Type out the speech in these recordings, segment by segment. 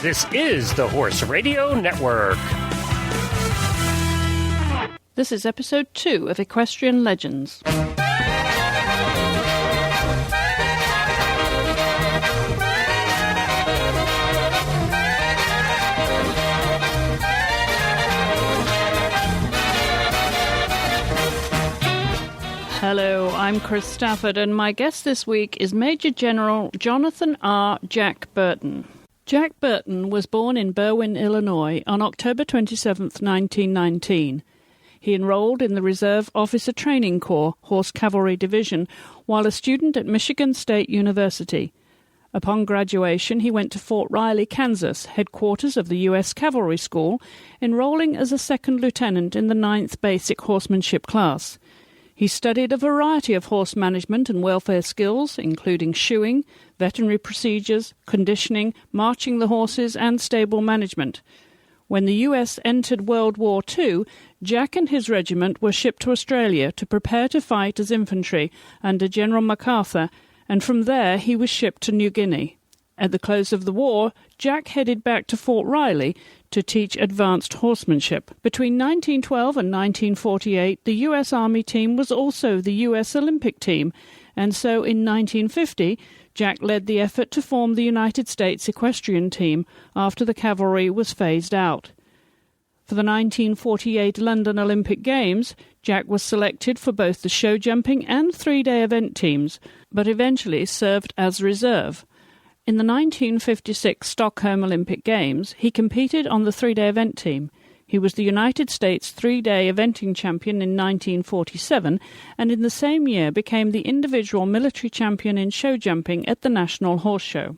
This is the Horse Radio Network. This is episode 2 of Equestrian Legends. Hello, I'm Chris Stafford, and my guest this week is Major General Jonathan R. Jack Burton. Jack Burton was born in Berwyn, Illinois on October 27, 1919. He enrolled in the Reserve Officer Training Corps, Horse Cavalry Division, while a student at Michigan State University. Upon graduation, he went to Fort Riley, Kansas, headquarters of the U.S. Cavalry School, enrolling as a second lieutenant in the 9th Basic Horsemanship class. He studied a variety of horse management and welfare skills, including shoeing, veterinary procedures, conditioning, marching the horses, and stable management. When the U.S. entered World War II, Jack and his regiment were shipped to Australia to prepare to fight as infantry under General MacArthur, and from there he was shipped to New Guinea. At the close of the war, Jack headed back to Fort Riley to teach advanced horsemanship. Between 1912 and 1948, the U.S. Army team was also the U.S. Olympic team, and so in 1950, Jack led the effort to form the United States Equestrian team after the cavalry was phased out. For the 1948 London Olympic Games, Jack was selected for both the show jumping and three-day event teams, but eventually served as reserve. In the 1956 Stockholm Olympic Games, he competed on the three-day event team. He was the United States three-day eventing champion in 1947, and in the same year became the individual military champion in show jumping at the National Horse Show.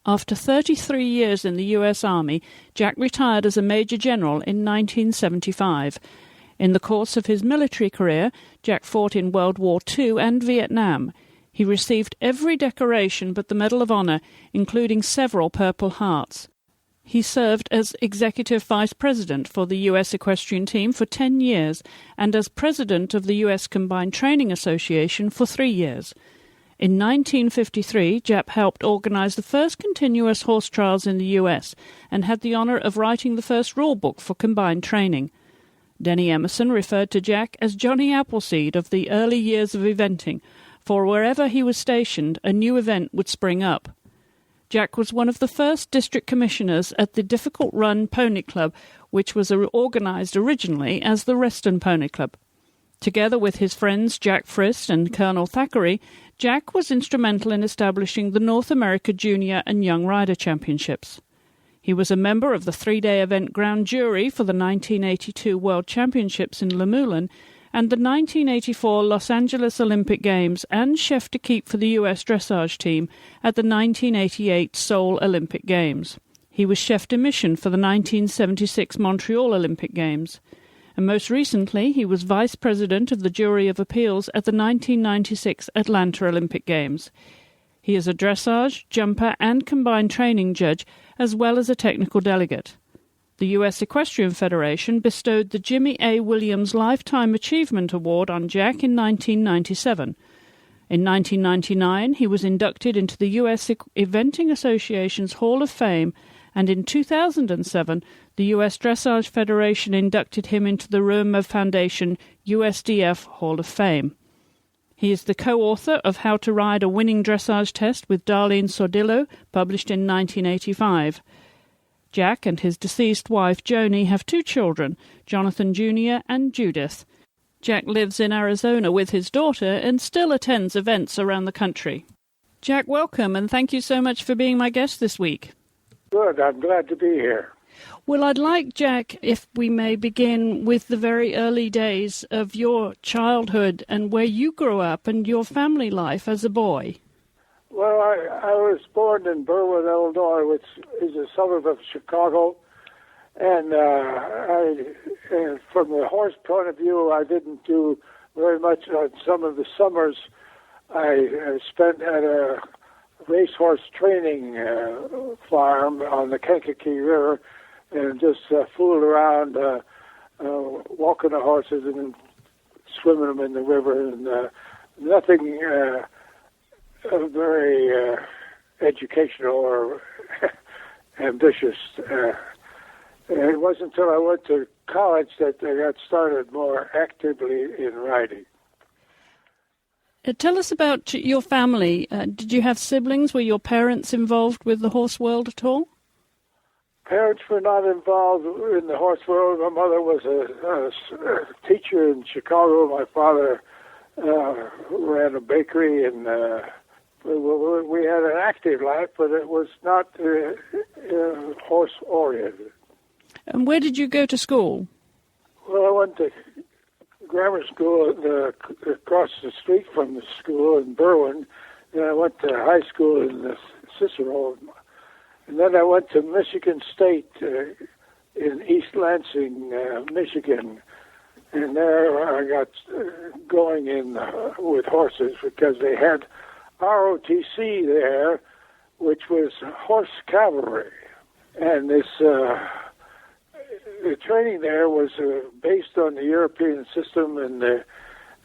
After 33 years in the U.S. Army, Jack retired as a Major General in 1975. In the course of his military career, Jack fought in World War II and Vietnam. He received every decoration but the Medal of Honor, including several Purple Hearts. He served as Executive Vice President for the U.S. Equestrian Team for 10 years and as President of the U.S. Combined Training Association for 3 years. In 1953, Jack helped organize the first continuous horse trials in the U.S. and had the honor of writing the first rule book for combined training. Denny Emerson referred to Jack as Johnny Appleseed of the early years of eventing, for wherever he was stationed, a new event would spring up. Jack was one of the first district commissioners at the Difficult Run Pony Club, which was organized originally as the Reston Pony Club. Together with his friends Jack Frist and Colonel Thackeray, Jack was instrumental in establishing the North America Junior and Young Rider Championships. He was a member of the three-day event ground jury for the 1982 World Championships in Lemuelin and the 1984 Los Angeles Olympic Games, and chef de keep for the U.S. dressage team at the 1988 Seoul Olympic Games. He was chef de mission for the 1976 Montreal Olympic Games. And most recently, he was vice president of the Jury of Appeals at the 1996 Atlanta Olympic Games. He is a dressage, jumper, and combined training judge, as well as a technical delegate. The U.S. Equestrian Federation bestowed the Jimmy A. Williams Lifetime Achievement Award on Jack in 1997. In 1999, he was inducted into the U.S. Eventing Association's Hall of Fame, and in 2007, the U.S. Dressage Federation inducted him into the Roma Foundation USDF Hall of Fame. He is the co-author of How to Ride a Winning Dressage Test with Darlene Sordillo, published in 1985. Jack and his deceased wife, Joni, have 2 children, Jonathan Jr. and Judith. Jack lives in Arizona with his daughter and still attends events around the country. Jack, welcome, and thank you so much for being my guest this week. Good, I'm glad to be here. Well, I'd like, Jack, if we may begin with the very early days of your childhood and where you grew up and your family life as a boy. Well, I was born in Berwyn, Illinois, which is a suburb of Chicago, and from the horse point of view, I didn't do very much on some of the summers. I spent at a racehorse training farm on the Kankakee River and just fooled around, walking the horses and swimming them in the river, and nothing very educational or ambitious. It wasn't until I went to college that I got started more actively in riding. Tell us about your family. Did you have siblings? Were your parents involved with the horse world at all? Parents were not involved in the horse world. My mother was a teacher in Chicago. My father ran a bakery, and we had an active life, but it was not horse-oriented. And where did you go to school? Well, I went to grammar school across the street from the school in Burton. Then I went to high school in Cicero. And then I went to Michigan State in East Lansing, Michigan. And there I got going in with horses because they had ROTC there, which was horse cavalry. And this the training there was based on the European system, and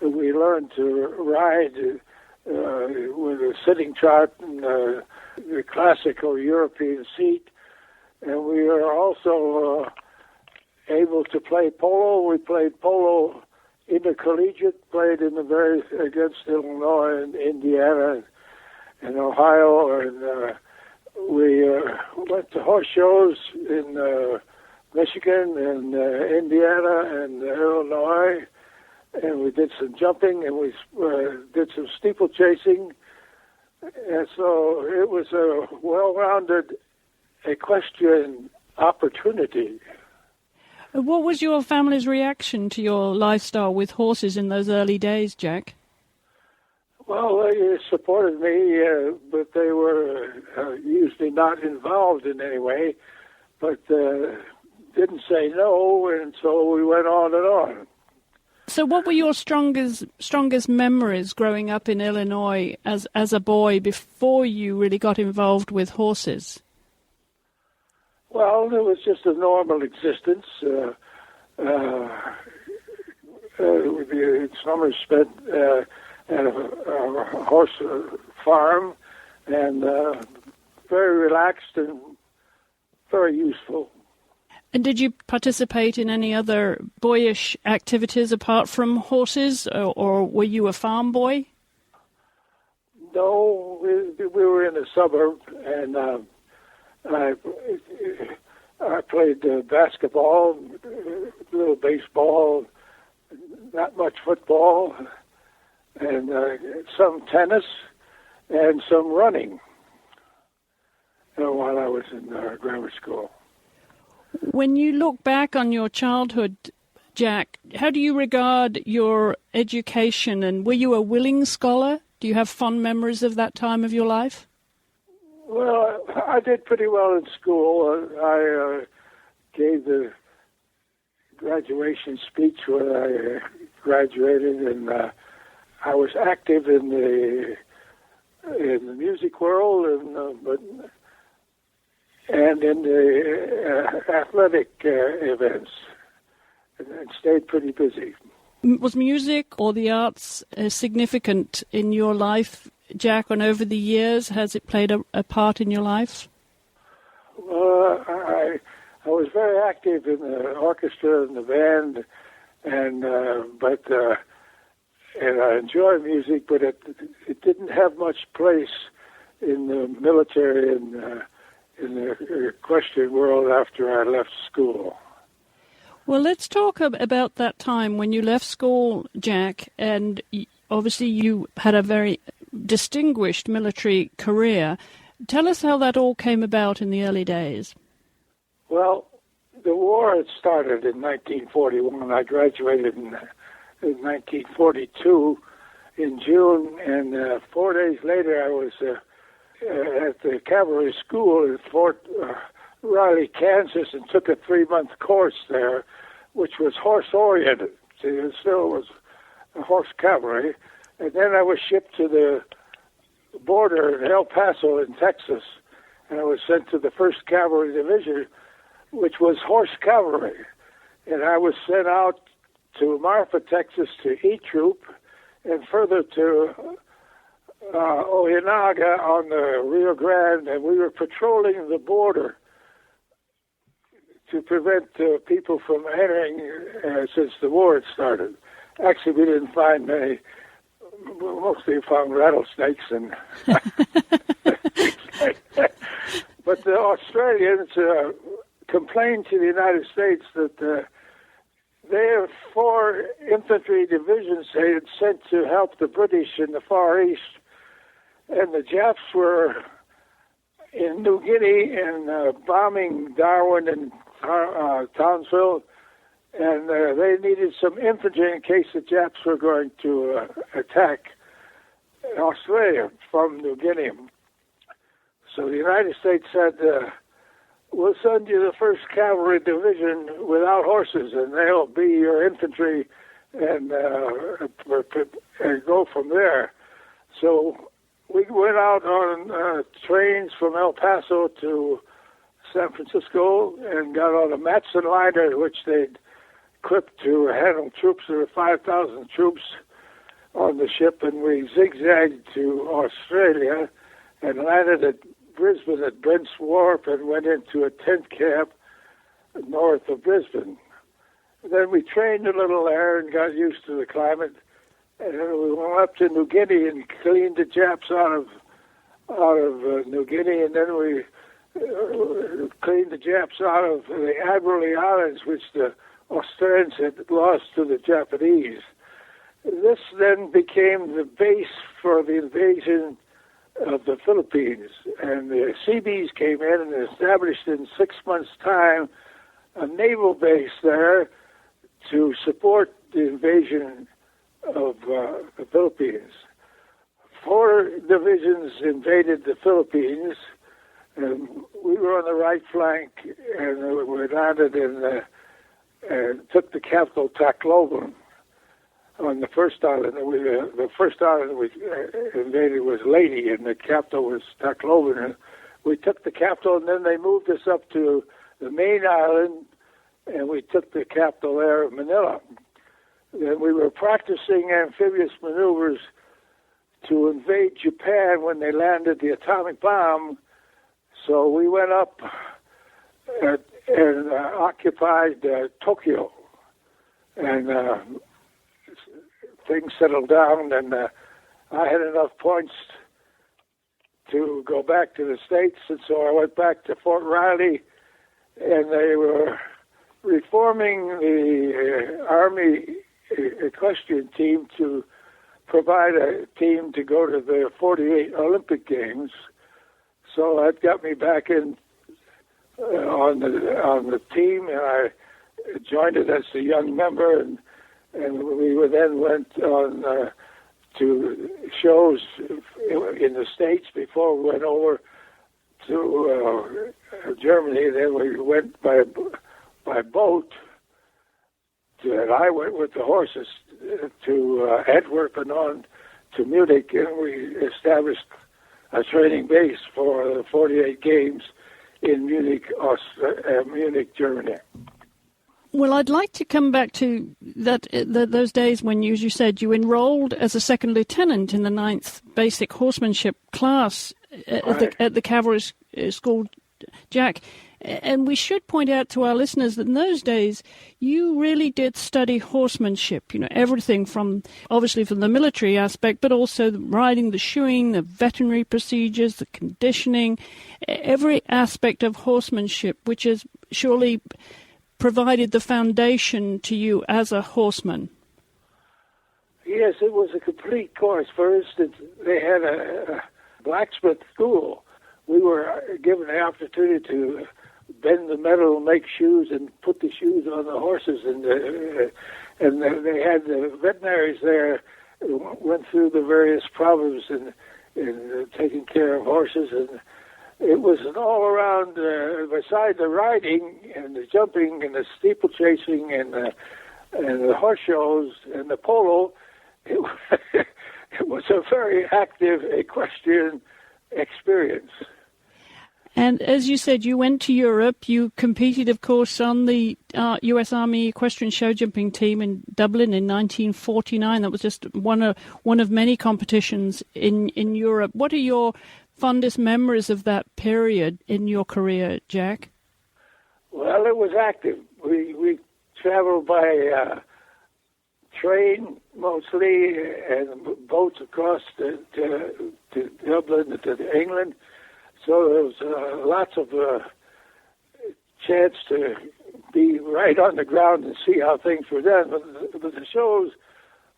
we learned to ride with a sitting trot and the classical European seat. And we were also able to play polo. We played polo intercollegiate, played in the against Illinois and Indiana and Ohio, and we went to horse shows in Michigan and Indiana and Illinois, and we did some jumping, and we did some steeplechasing, and so it was a well-rounded equestrian opportunity. What was your family's reaction to your lifestyle with horses in those early days, Jack? Well, they supported me, but they were usually not involved in any way, but didn't say no, and so we went on and on. So what were your strongest memories growing up in Illinois as a boy before you really got involved with horses? Well, it was just a normal existence. Summers spent at a horse farm, and very relaxed and very useful. And did you participate in any other boyish activities apart from horses, or were you a farm boy? No, we were in a suburb, and I played basketball, a little baseball, not much football, and some tennis, and some running while I was in grammar school. When you look back on your childhood, Jack, how do you regard your education, and were you a willing scholar? Do you have fond memories of that time of your life? Well, I did pretty well in school. I gave the graduation speech when I graduated, and I was active in the music world, and in the athletic events, and stayed pretty busy. Was music or the arts significant in your life, Jack, and over the years? Has it played a part in your life? I was very active in the orchestra and the band, and I enjoy music, but it didn't have much place in the military and in the equestrian world after I left school. Well, let's talk about that time when you left school, Jack, and obviously you had a very distinguished military career. Tell us how that all came about in the early days. Well, the war had started in 1941. I graduated in 1942 in June, and 4 days later I was at the cavalry school in Fort Riley, Kansas, and took a 3-month course there, which was horse-oriented. See, it still was a horse cavalry. And then I was shipped to the border in El Paso in Texas, and I was sent to the 1st Cavalry Division, which was horse cavalry. And I was sent out to Marfa, Texas, to E Troop, and further to Ojinaga on the Rio Grande, and we were patrolling the border to prevent people from entering since the war had started. Actually, we didn't find many. Mostly found rattlesnakes and. But the Australians complained to the United States that their 4 infantry divisions they had sent to help the British in the Far East, and the Japs were in New Guinea and bombing Darwin and Townsville, and they needed some infantry in case the Japs were going to attack Australia from New Guinea. So the United States said, we'll send you the 1st Cavalry Division without horses, and they'll be your infantry, and go from there. So we went out on trains from El Paso to San Francisco and got on a Matson liner, which they'd equipped to handle troops. There were 5,000 troops on the ship, and we zigzagged to Australia and landed at Brisbane at Brent's Wharf and went into a tent camp north of Brisbane. Then we trained a little there and got used to the climate. And then we went up to New Guinea and cleaned the Japs out of New Guinea, and then we cleaned the Japs out of the Admiralty Islands, which the Australians had lost to the Japanese. This then became the base for the invasion of the Philippines, and the Seabees came in and established in 6 months' time a naval base there to support the invasion of the Philippines. 4 divisions invaded the Philippines, and we were on the right flank, and we landed in took the capital, Tacloban, on the first island. The first island we invaded was Leyte, and the capital was Tacloban. And we took the capital, and then they moved us up to the main island, and we took the capital there, Manila. Then we were practicing amphibious maneuvers to invade Japan when they landed the atomic bomb. So we went up and occupied Tokyo, and things settled down, and I had enough points to go back to the States, and so I went back to Fort Riley, and they were reforming the Army Equestrian team to provide a team to go to the 48 Olympic Games. So that got me back in on the team, and I joined it as a young member, and we then went on to shows in the States before we went over to Germany. Then we went by boat, and I went with the horses to Antwerp and on to Munich, and we established a training base for the 48 Games in Munich, Munich, Germany. Well, I'd like to come back to those days when, as you said, you enrolled as a second lieutenant in the 9th Basic Horsemanship class at the Cavalry School, Jack. And we should point out to our listeners that in those days, you really did study horsemanship, everything from, obviously from the military aspect, but also the riding, the shoeing, the veterinary procedures, the conditioning, every aspect of horsemanship, which has surely provided the foundation to you as a horseman. Yes, it was a complete course. For instance, they had a blacksmith school. We were given the opportunity to bend the metal, make shoes, and put the shoes on the horses. And they had the veterinaries there who went through the various problems in taking care of horses. And it was an all-around, beside the riding and the jumping and the steeplechasing and the horse shows and the polo, it was a very active equestrian experience. And as you said, you went to Europe. You competed, of course, on the U.S. Army Equestrian Show Jumping Team in Dublin in 1949. That was just one of many competitions in Europe. What are your fondest memories of that period in your career, Jack? Well, it was active. We traveled by train mostly, and boats across to Dublin, to England. So there was lots of chance to be right on the ground and see how things were done. But the shows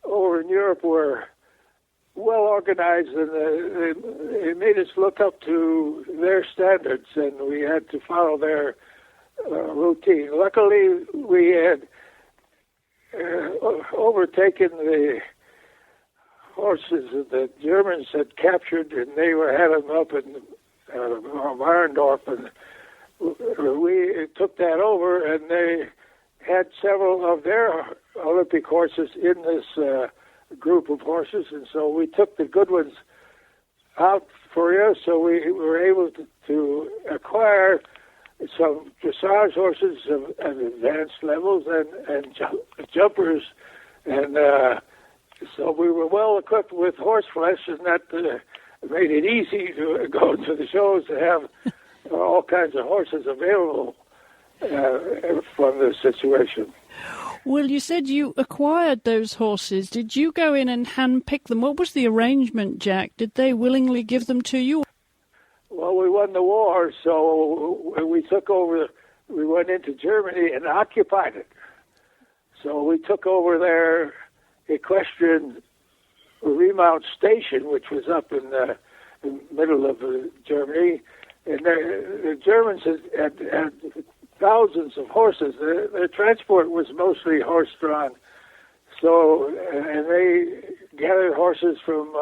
over in Europe were well organized, and they made us look up to their standards, and we had to follow their routine. Luckily, we had overtaken the horses that the Germans had captured, and they had them up in Warendorf, and we took that over, and they had several of their Olympic horses in this group of horses, and so we took the good ones out for you, so we were able to acquire some dressage horses at advanced levels and jumpers, and so we were well equipped with horse flesh, and that made it easy to go to the shows to have all kinds of horses available from this situation. Well, you said you acquired those horses. Did you go in and hand-pick them? What was the arrangement, Jack? Did they willingly give them to you? Well, we won the war, so we took over. We went into Germany and occupied it. So we took over their Equestrian remount station, which was up in the middle of Germany. And the Germans had thousands of horses. Their transport was mostly horse-drawn. So, and they gathered horses from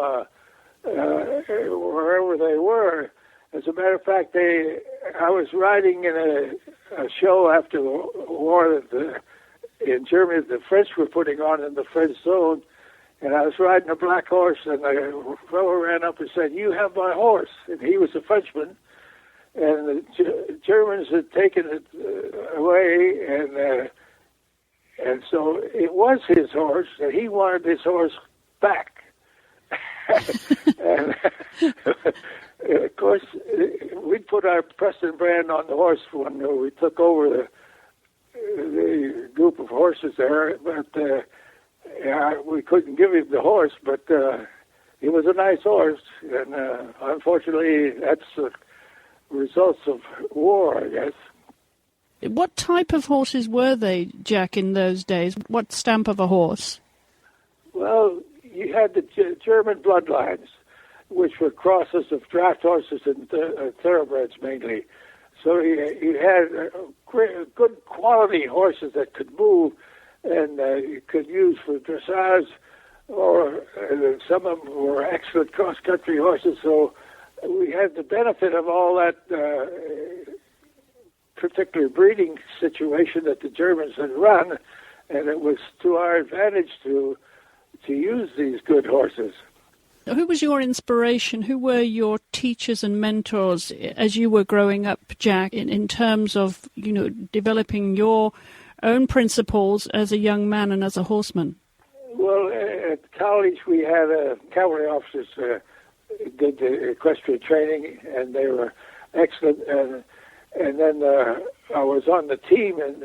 wherever they were. As a matter of fact, I was riding in a show after the war in Germany that the French were putting on in the French zone, and I was riding a black horse, and a fellow ran up and said, "You have my horse," and he was a Frenchman. And the Germans had taken it away, and so it was his horse, and he wanted his horse back. And of course, we put our Preston brand on the horse when we took over the group of horses there, but we couldn't give him the horse, but he was a nice horse, and unfortunately, that's results of war, I guess. What type of horses were they, Jack, in those days? What stamp of a horse? Well, you had the German bloodlines, which were crosses of draft horses and thoroughbreds mainly. So you had good quality horses that could move and you could use for dressage, or some of them were excellent cross-country horses, so we had the benefit of all that particular breeding situation that the Germans had run, and it was to our advantage to use these good horses. Who was your inspiration? Who were your teachers and mentors as you were growing up, Jack, in terms of, developing your own principles as a young man and as a horseman? Well, at college we had cavalry officers did the equestrian training, and they were excellent. And then I was on the team in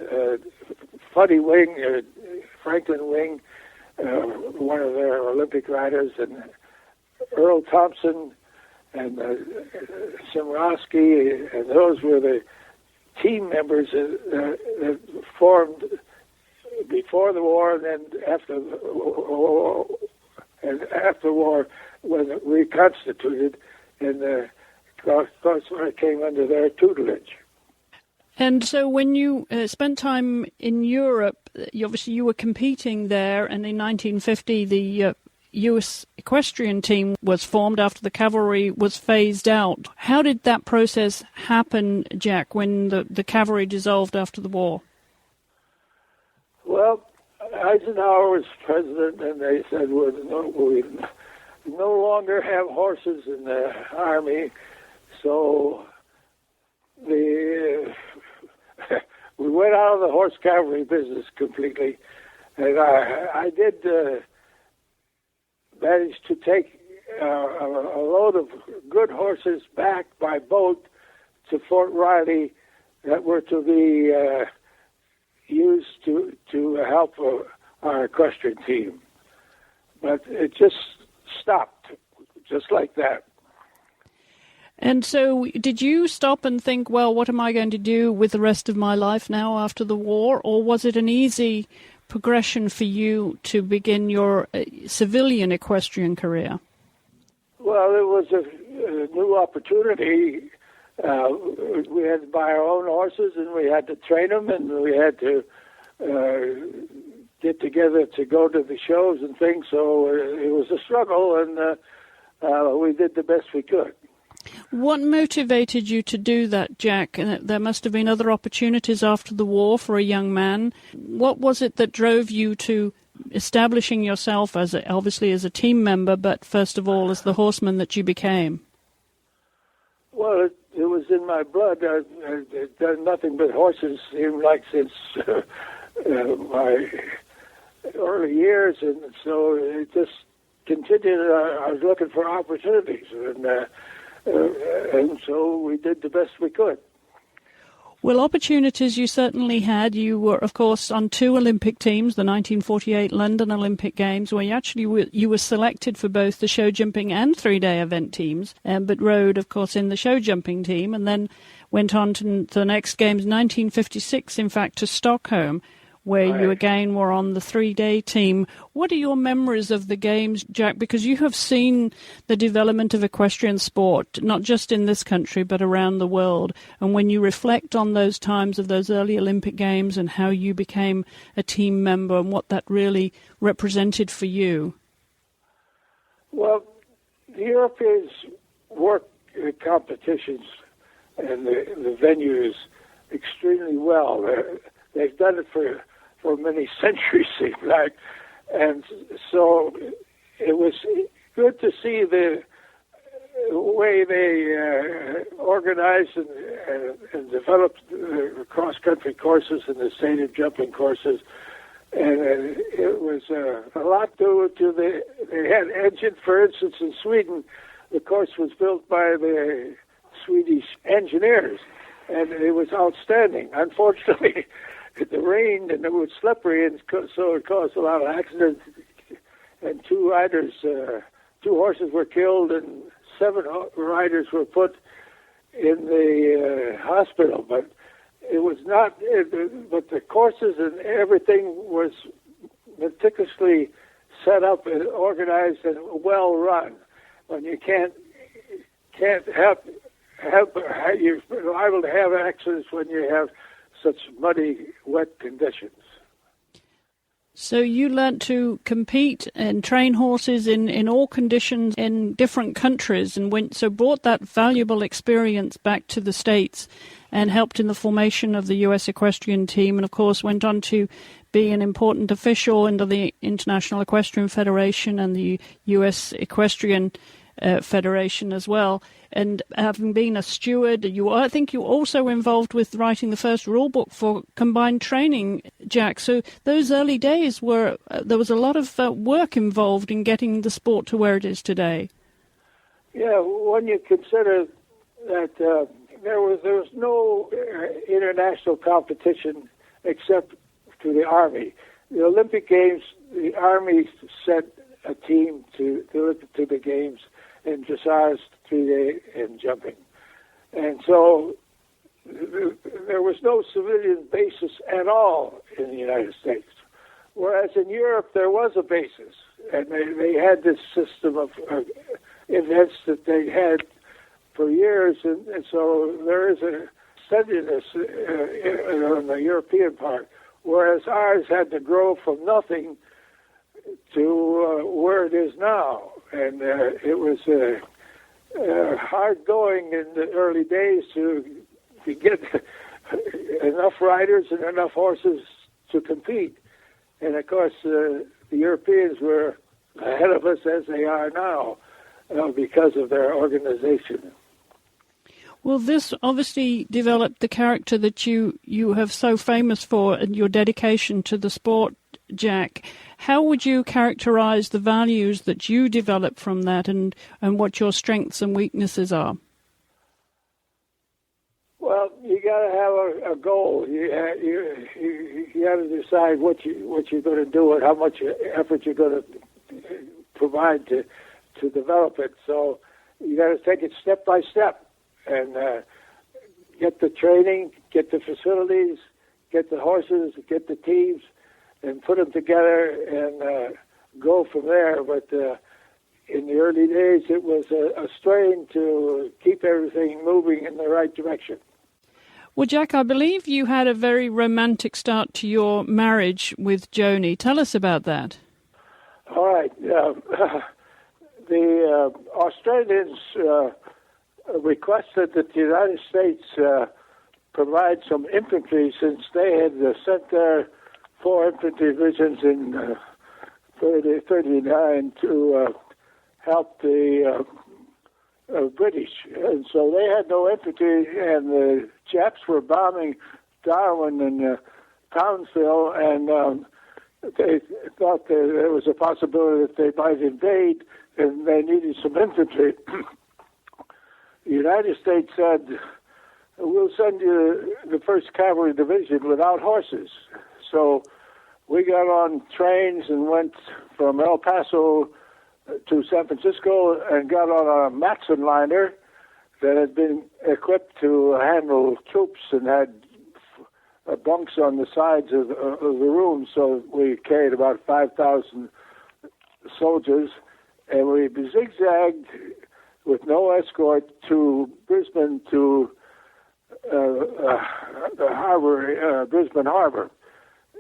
Fuddy Wing, Franklin Wing, one of their Olympic riders, and Earl Thompson and Simrowski, and those were the team members that formed before the war, and then after the war, when it reconstituted, and of course when it came under their tutelage. And so when you spent time in Europe, obviously you were competing there, and in 1950 the U.S. Equestrian team was formed after the cavalry was phased out. How did that process happen, Jack, when the cavalry dissolved after the war? Well, Eisenhower was president, and they said, we no longer have horses in the Army, so we went out of the horse cavalry business completely. And I did manage to take a load of good horses back by boat to Fort Riley that were to be used to help our equestrian team. But it just stopped, just like that. And so did you stop and think, well, what am I going to do with the rest of my life now after the war? Or was it an easy progression for you to begin your civilian equestrian career? Well, it was a new opportunity. We had to buy our own horses, and we had to train them, and we had to get together to go to the shows and things. So it was a struggle, and we did the best we could. What motivated you to do that, Jack? There must have been other opportunities after the war for a young man. What was it that drove you to establishing yourself obviously as a team member, but first of all as the horseman that you became? Well, it was in my blood. I've done nothing but horses, seemed like, since my early years, and so it just continued. I was looking for opportunities, and so we did the best we could. Well, opportunities you certainly had. You were, of course, on 2 Olympic teams, the 1948 London Olympic Games, where you were selected for both the show jumping and 3-day event teams, but rode, of course, in the show jumping team, and then went on to the next games, 1956, in fact, to Stockholm, where you again were on the 3-day team. What are your memories of the games, Jack? Because you have seen the development of equestrian sport, not just in this country, but around the world. And when you reflect on those times of those early Olympic Games and how you became a team member and what that really represented for you. Well, the Europeans work the competitions and the venues extremely well. They've done it for many centuries, seems like. And so it was good to see the way they organized and developed the cross-country courses and the stadium jumping courses. And it was a lot due to they had engine, for instance, in Sweden. The course was built by the Swedish engineers, and it was outstanding. Unfortunately, it rained and it was slippery, and so it caused a lot of accidents. And 2 horses were killed, and 7 riders were put in the hospital. But it was not. But the courses and everything was meticulously set up and organized and well run. When you can't help you're liable to have accidents when you have such muddy, wet conditions. So you learnt to compete and train horses in all conditions in different countries, and brought that valuable experience back to the States and helped in the formation of the U.S. Equestrian Team, and of course went on to be an important official under the International Equestrian Federation and the U.S. Equestrian Federation as well. And having been a steward, I think you also involved with writing the first rule book for combined training, Jack. So those early days there was a lot of work involved in getting the sport to where it is today. Yeah, when you consider that there was no international competition except to the Army. The Olympic Games, the Army sent a team to the Games in dressage, 3-day, and jumping. And so there was no civilian basis at all in the United States. Whereas in Europe, there was a basis, and they had this system of events that they had for years, and so there is a steadiness on the European part, whereas ours had to grow from nothing to where it is now. And it was hard going in the early days to get enough riders and enough horses to compete. And of course, the Europeans were ahead of us, as they are now, because of their organization. Well, this obviously developed the character that you have so famous for and your dedication to the sport, Jack. How would you characterize the values that you developed from that and what your strengths and weaknesses are? Well, you got to have a goal. You got to decide what you're going to do and how much effort you're going to provide to develop it. So you got to take it step by step and get the training, get the facilities, get the horses, get the teams, and put them together and go from there. But in the early days, it was a strain to keep everything moving in the right direction. Well, Jack, I believe you had a very romantic start to your marriage with Joni. Tell us about that. All right. The Australians requested that the United States provide some infantry, since they had sent their 4 infantry divisions in 39 to help the British. And so they had no infantry, and the Japs were bombing Darwin and Townsville, and they thought that there was a possibility that they might invade, and they needed some infantry. The United States said, we'll send you the 1st Cavalry Division without horses. So we got on trains and went from El Paso to San Francisco and got on a Matson liner that had been equipped to handle troops and had bunks on the sides of the room. So we carried about 5,000 soldiers, and we zigzagged with no escort to Brisbane, to the harbor, Brisbane Harbor.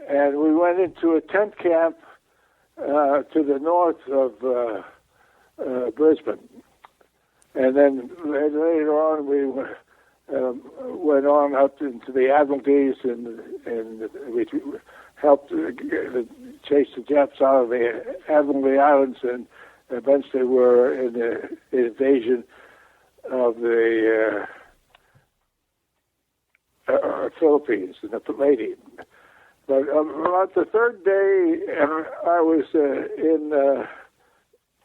And we went into a tent camp to the north of Brisbane. And then later on, we went on up into the Admiralties, and we helped chase the Japs out of the Admiralty Islands, and eventually were in the invasion of the Philippines and the Palladium. But about the 3rd day, I was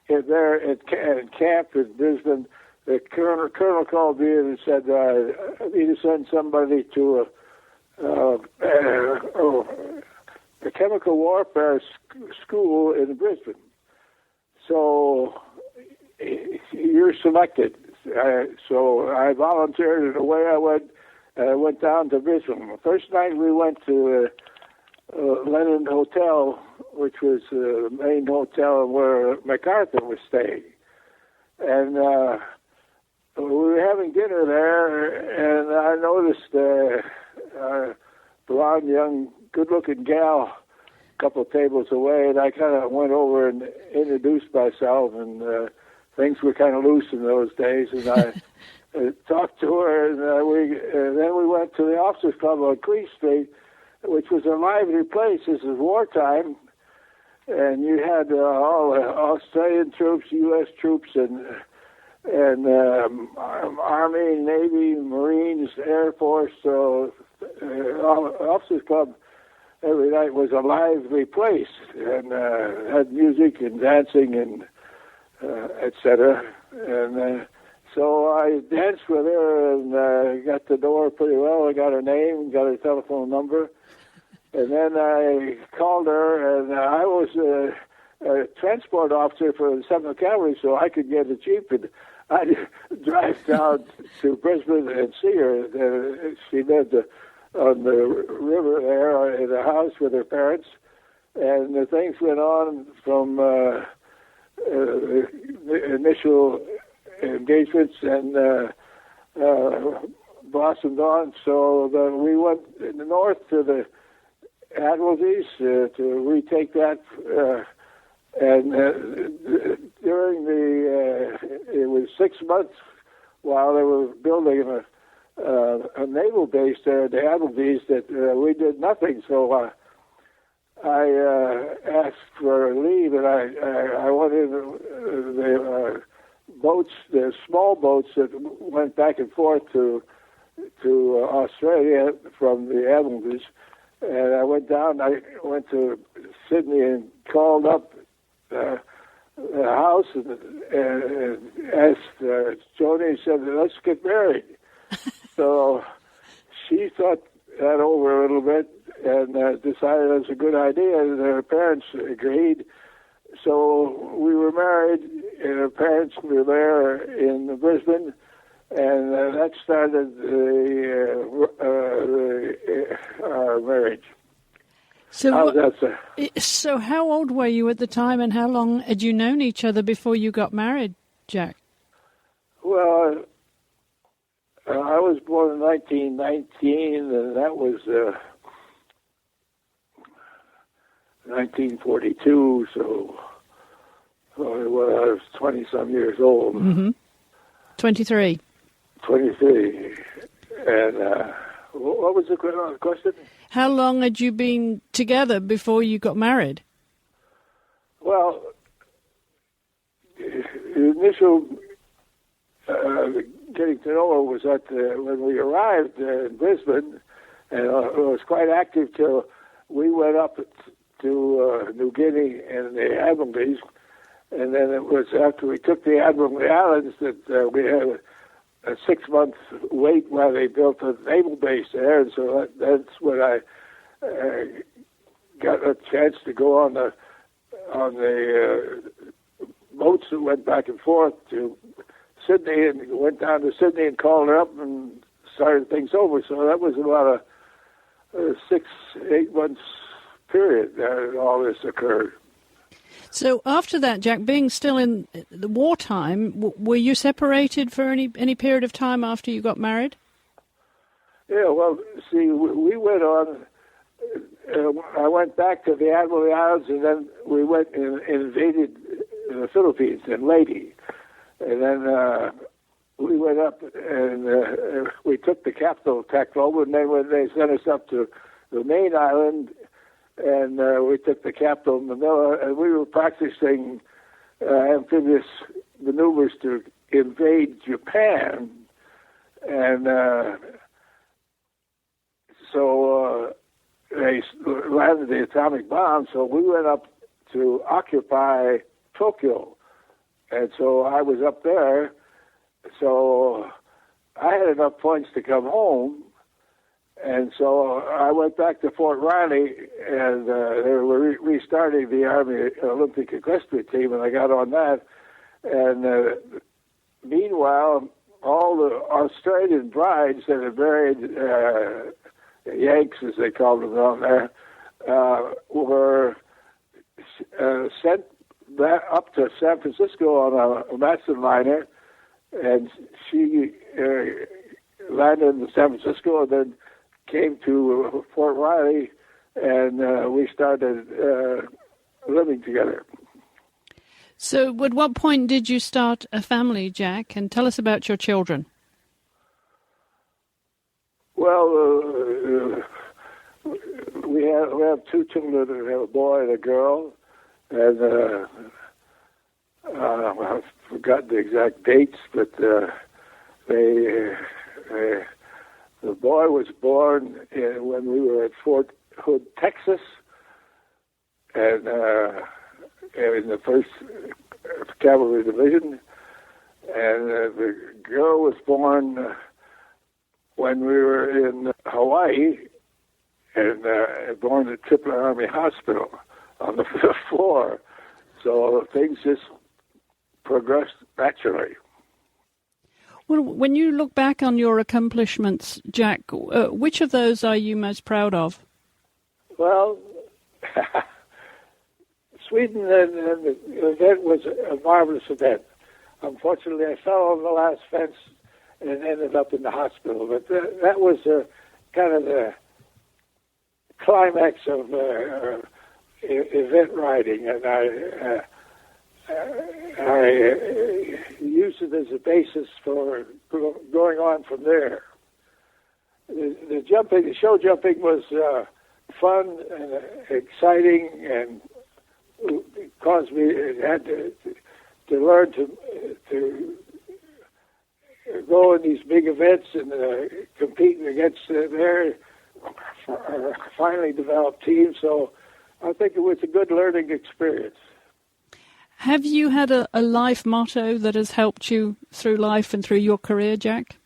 there in camp in Brisbane. The colonel called me in and said, I need to send somebody to the chemical warfare school in Brisbane. So you're selected. So I volunteered, and away I went. I went down to Brisbane. The first night we went to Lennon Hotel, which was the main hotel where MacArthur was staying. And we were having dinner there, and I noticed a blonde, young, good-looking gal a couple of tables away, and I kind of went over and introduced myself, and things were kind of loose in those days, and I talked to her, and then we went to the Officers Club on Queen Street, which was a lively place. This is wartime, and you had all Australian troops, U.S. troops, and Army, Navy, Marines, Air Force. So Officers Club every night was a lively place, and had music and dancing and etc. And so I danced with her and got to know her pretty well. I got her name, got her telephone number. And then I called her, and I was a transport officer for the 7th Cavalry, so I could get a jeep, and I'd drive down to Brisbane and see her. She lived on the river there in a house with her parents, and the things went on from the initial engagements and blossomed on. So we went in the north to the Admiralties to retake that, and during it was 6 months while they were building a naval base there at the Admiralties that we did nothing. So I asked for leave, and I wanted the boats, the small boats that went back and forth to Australia from the Admiralties. And I went down. I went to Sydney and called up the house and asked Joni. Said, "Let's get married." So she thought that over a little bit and decided it was a good idea, and her parents agreed. So we were married, and her parents were there in Brisbane, and that started our marriage. So how old were you at the time, and how long had you known each other before you got married, Jack? Well, I was born in 1919, and that was 1942, so I was 20-some years old. Mm-hmm. 23. 23. And what was the question? How long had you been together before you got married? Well, the initial getting to know her was when we arrived in Brisbane, and it was quite active till we went up to New Guinea and the Admiralties, and then it was after we took the Admiralty Islands that we had a 6-month wait while they built a naval base there, and so that's when I got a chance to go on the boats that went back and forth to Sydney, and went down to Sydney and called her up and started things over. So that was about a 6-8 months period that all this occurred. So after that, Jack, being still in the wartime, were you separated for any period of time after you got married? Yeah, well, see, we went on. I went back to the Admiralty Islands, and then we went and invaded the Philippines in Leyte. And then we went up and we took the capital, Tacloban, and then when they sent us up to the main island, and we took the capital, Manila, and we were practicing amphibious maneuvers to invade Japan. And so they landed the atomic bomb, so we went up to occupy Tokyo. And so I was up there, so I had enough points to come home, and so I went back to Fort Riley, and they were restarting the Army Olympic Equestrian team, and I got on that. And meanwhile, all the Australian brides that had married Yanks, as they called them down there, were sent back up to San Francisco on a Matson liner, and she landed in San Francisco and then came to Fort Riley, and we started living together. So at what point did you start a family, Jack? And tell us about your children. Well, we have 2 children. We have a boy and a girl. And I've forgotten the exact dates, but the boy was born when we were at Fort Hood, Texas, and in the 1st Cavalry Division. And the girl was born when we were in Hawaii, and born at Tripler Army Hospital on the 5th floor. So things just progressed naturally. Well, when you look back on your accomplishments, Jack, which of those are you most proud of? Well, Sweden and the event was a marvelous event. Unfortunately, I fell on the last fence and ended up in the hospital. But that was kind of the climax of event riding, and I used it as a basis for going on from there. The show jumping was fun and exciting, and it caused me. It had to learn to go in these big events and compete against their finally developed teams. So I think it was a good learning experience. Have you had a life motto that has helped you through life and through your career, Jack?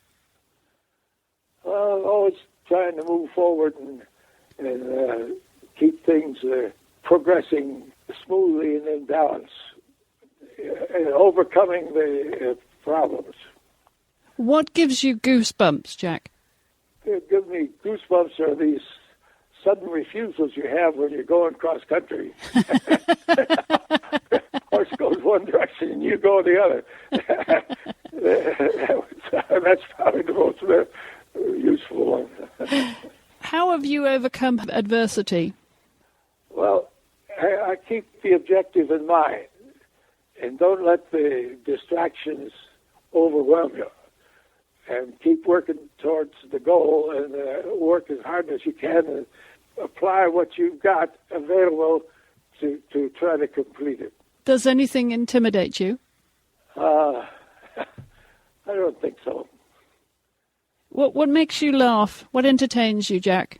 Well, always trying to move forward and keep things progressing smoothly and in balance, and overcoming the problems. What gives you goosebumps, Jack? It gives me goosebumps are these sudden refusals you have when you're going cross country. Horse goes one direction and you go the other. That's probably the most useful one. How have you overcome adversity? Well, I keep the objective in mind and don't let the distractions overwhelm you. And keep working towards the goal and work as hard as you can and apply what you've got available to try to complete it. Does anything intimidate you? I don't think so. What makes you laugh? What entertains you, Jack?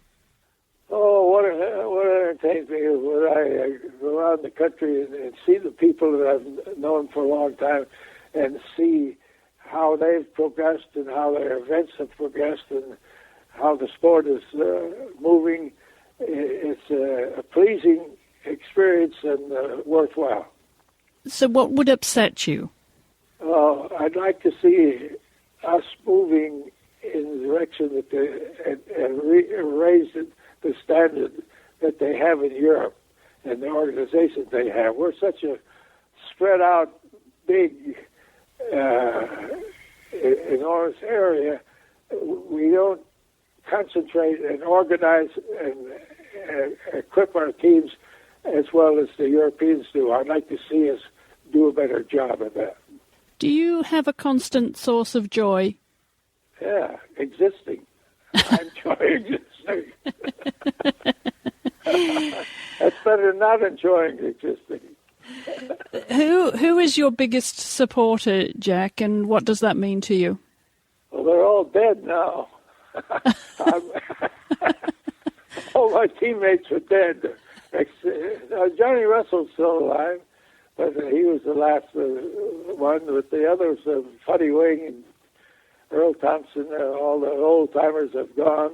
Oh, what entertains me is when I go around the country and see the people that I've known for a long time and see how they've progressed and how their events have progressed and how the sport is moving. It's a pleasing experience and worthwhile. So what would upset you? I'd like to see us moving in the direction that raise the standard that they have in Europe and the organizations they have. We're such a spread out, big, enormous area. We don't concentrate and organize and equip our teams as well as the Europeans do. I'd like to see us do a better job of that. Do you have a constant source of joy? Yeah, existing. I enjoy existing. That's better than not enjoying existing. Who is your biggest supporter, Jack, and what does that mean to you? Well, they're all dead now. All my teammates are dead. Johnny Russell's still alive, but he was the last one. But the others, Funny Wing and Earl Thompson, all the old-timers have gone.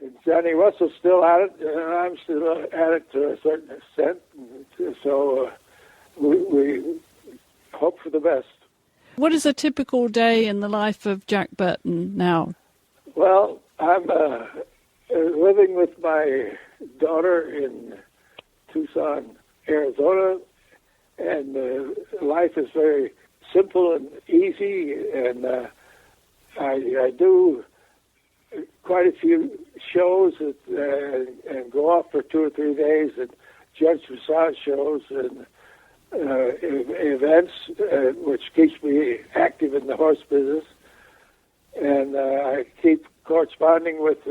And Johnny Russell's still at it, and I'm still at it to a certain extent. So we hope for the best. What is a typical day in the life of Jack Burton now? Well, I'm living with my daughter in Tucson, Arizona, and life is very simple and easy, and I do quite a few shows and go off for 2 or 3 days and judge dressage shows and events, which keeps me active in the horse business. And I keep corresponding with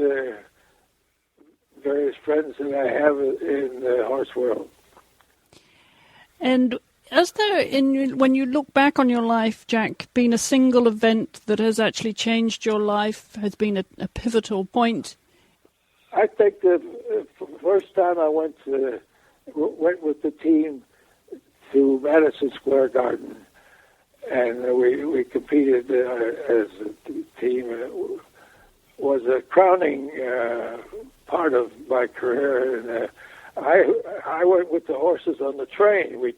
various friends that I have in the horse world. And has there, when you look back on your life, Jack, been a single event that has actually changed your life, has been a pivotal point? I think the first time I went with the team to Madison Square Garden, and we competed as a team. It was a crowning part of my career, and I went with the horses on the train. We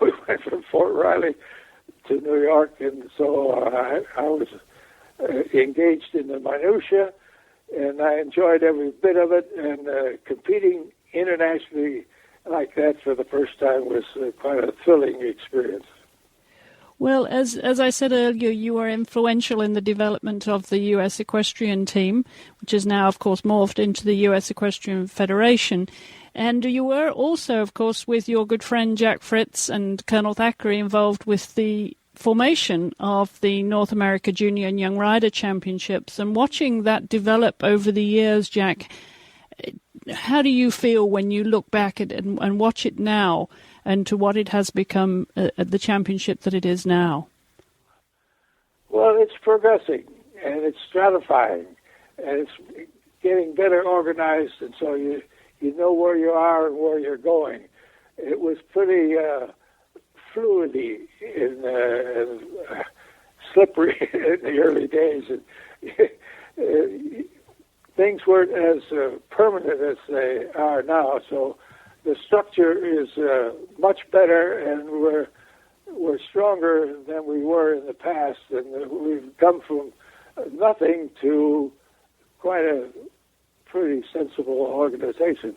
went from Fort Riley to New York, and so I was engaged in the minutia, and I enjoyed every bit of it. And competing internationally like that for the first time was quite a thrilling experience. Well, as I said earlier, you were influential in the development of the U.S. Equestrian team, which is now, of course, morphed into the U.S. Equestrian Federation. And you were also, of course, with your good friend Jack Fritz and Colonel Thackeray involved with the formation of the North America Junior and Young Rider Championships. And watching that develop over the years, Jack, how do you feel when you look back at it and watch it now and to what it has become at the championship that it is now? Well, it's progressing, and it's stratifying, and it's getting better organized, and so you know where you are and where you're going. It was pretty fluidy and slippery in the early days. And things weren't as permanent as they are now. So the structure is much better, and we're stronger than we were in the past, and we've come from nothing to quite a pretty sensible organization.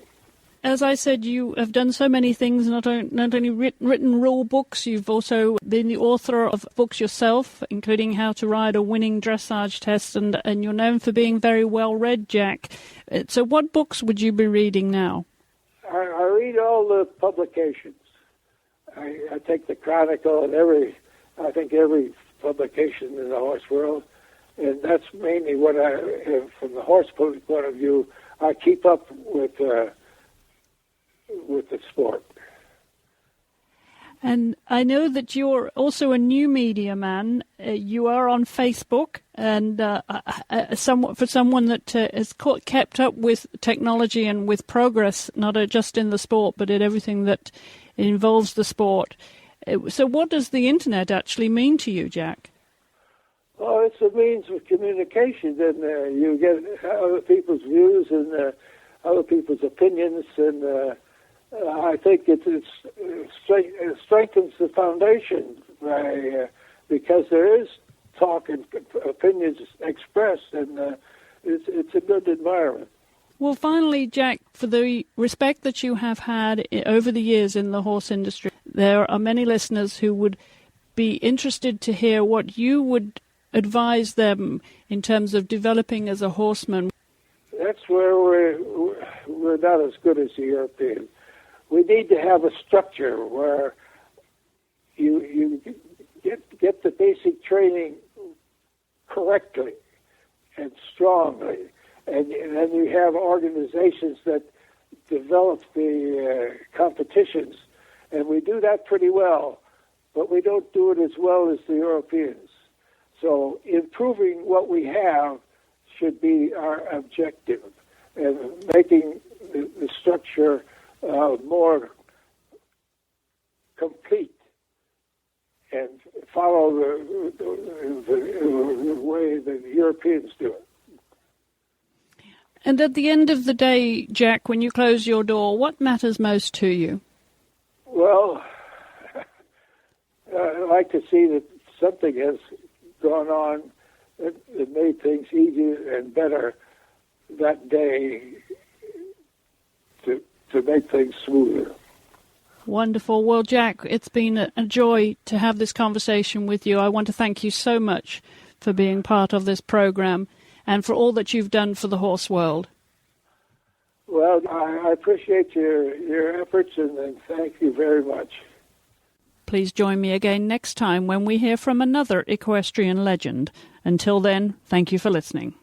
As I said, you have done so many things, not only written rule books, you've also been the author of books yourself, including How to Ride a Winning Dressage Test, and you're known for being very well read, Jack. So what books would you be reading now? I read all the publications. I take the Chronicle and every publication in the horse world, and that's mainly what I have from the horse point of view. I keep up with the sport. And I know that you're also a new media man. You are on Facebook, and for someone that has kept up with technology and with progress, not just in the sport, but in everything that involves the sport. So what does the Internet actually mean to you, Jack? Oh, it's a means of communication, and you get other people's views and other people's opinions, and I think it strengthens the foundation because there is talk and opinions expressed, and it's a good environment. Well, finally, Jack, for the respect that you have had over the years in the horse industry, there are many listeners who would be interested to hear what you would advise them in terms of developing as a horseman. That's where we're not as good as the Europeans. We need to have a structure where you get the basic training correctly and strongly, and then you have organizations that develop the competitions, and we do that pretty well, but we don't do it as well as the Europeans. So improving what we have should be our objective, and making the structure more complete and follow the way the Europeans do it. And at the end of the day, Jack, when you close your door, what matters most to you? Well, I like to see that something has gone on that made things easier and better that day to make things smoother. Wonderful. Well, Jack, it's been a joy to have this conversation with you. I want to thank you so much for being part of this program and for all that you've done for the horse world. Well, I appreciate your efforts, and thank you very much. Please join me again next time when we hear from another equestrian legend. Until then, thank you for listening.